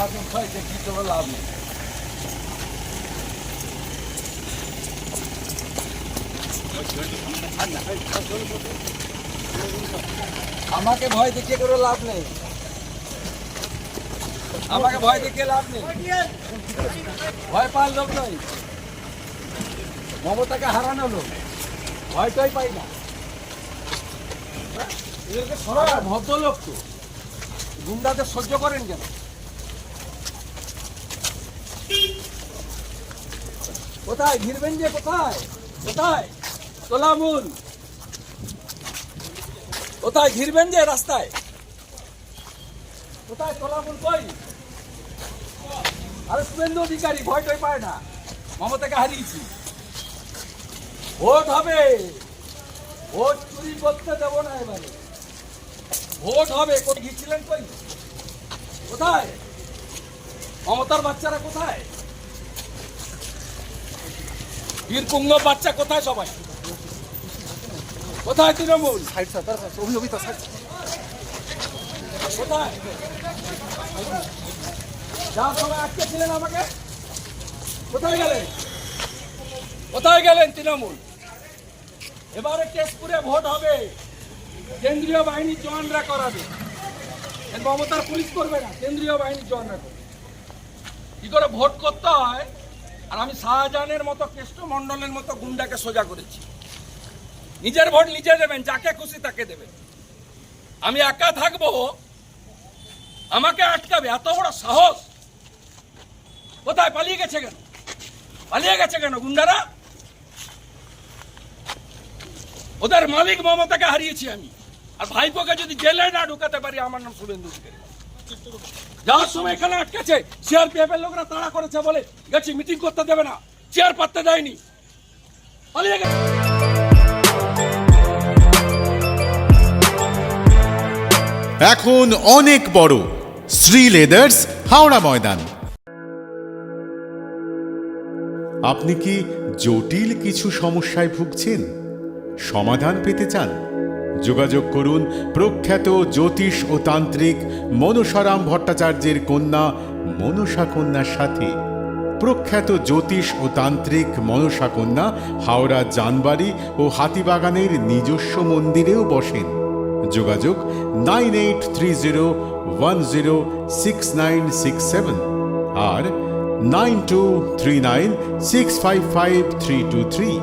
আমাকে ভয় দেখি কোনো লাভ নেই। আমাকে ভয় দেখিয়ে কোনো লাভ নেই, আমাকে ভয় দেখিয়ে লাভ নেই। ভয় পাওয়ার লোক নয়, মমতাকে হারানো লোক, ভয়টাই পাই না। এদেরকে সরাই, ভদ্রলোক তো, গুন্ডাদের সহ্য করেন কেন? কোথায় ঘিরবেন যে? কোথায় কোথায় তোলামুল? কোথায় ঘিরবেন যে রাস্তায়? কোথায় তোলামুল? কই? আরে শুভেন্দু অধিকারী ভয়টাই পায় না, মমতাকে হারিয়েছি। ভোট হবে, ভোট চুরি করতে দেব না এবারে, ভোট হবে। কোথায় গিয়েছিলেন? কই? কোথায় মমতার বাচ্চারা? কোথায় বীরপুঙ্গ বাচ্চা? কোথায় সবাই? কোথায় তৃণমূল? কোথায়? যার সময় আটকে ছিলেন আমাকে, কোথায় গেলেন? কোথায় গেলেন তৃণমূল? এবারে কেশপুরে ভোট হবে, কেন্দ্রীয় বাহিনীর জওয়ানরা করাবে, মমতার পুলিশ করবে না, কেন্দ্রীয় বাহিনীর জওয়ানরা করবে। কি করে ভোট করতে হয়? আর আমি শাহজাহানের মতো কৃষ্ণমণ্ডলের মতো গুন্ডাকে সোজা করেছি। নিজের ভোট নিজে দেবেন, যাকে খুশি তাকে দেবেন। আমি একা থাকবো, আমাকে আটকাবে? এত বড় সাহস! কোথায় পালিয়ে গেছে কেন? পালিয়ে গেছে কেন গুন্ডারা? ওদের মালিক মমতাকে হারিয়েছি আমি, আর ভাইপোকে যদি জেলে না ঢুকাতে পারি, আমার নাম শুভেন্দু অধিকারী। যাওয়ার সময় এখানে আটকেছে, সিআরপিএফ এর লোকরা তাড়া করেছে বলে গেছি, মিটিং করতে দেবে না, চেয়ার পাততে দেয়নি, পালিয়ে গেছে। এখন অনেক বড় শ্রী লেদার্স হাওড়া ময়দান। আপনি কি জটিল কিছু সমস্যায় ভুগছেন? সমাধান পেতে চান? যোগাযোগ করুন প্রখ্যাত জ্যোতিষ ও তান্ত্রিক মনসারাম ভট্টাচার্যের কন্যা মনসা কন্যার সাথে। প্রখ্যাত জ্যোতিষ ও তান্ত্রিক মনসা কন্যা হাওড়া জানবাড়ি ও হাতিবাগানের নিজস্ব মন্দিরেও বসেন। যোগাযোগ 9830106967 আর 9239655323।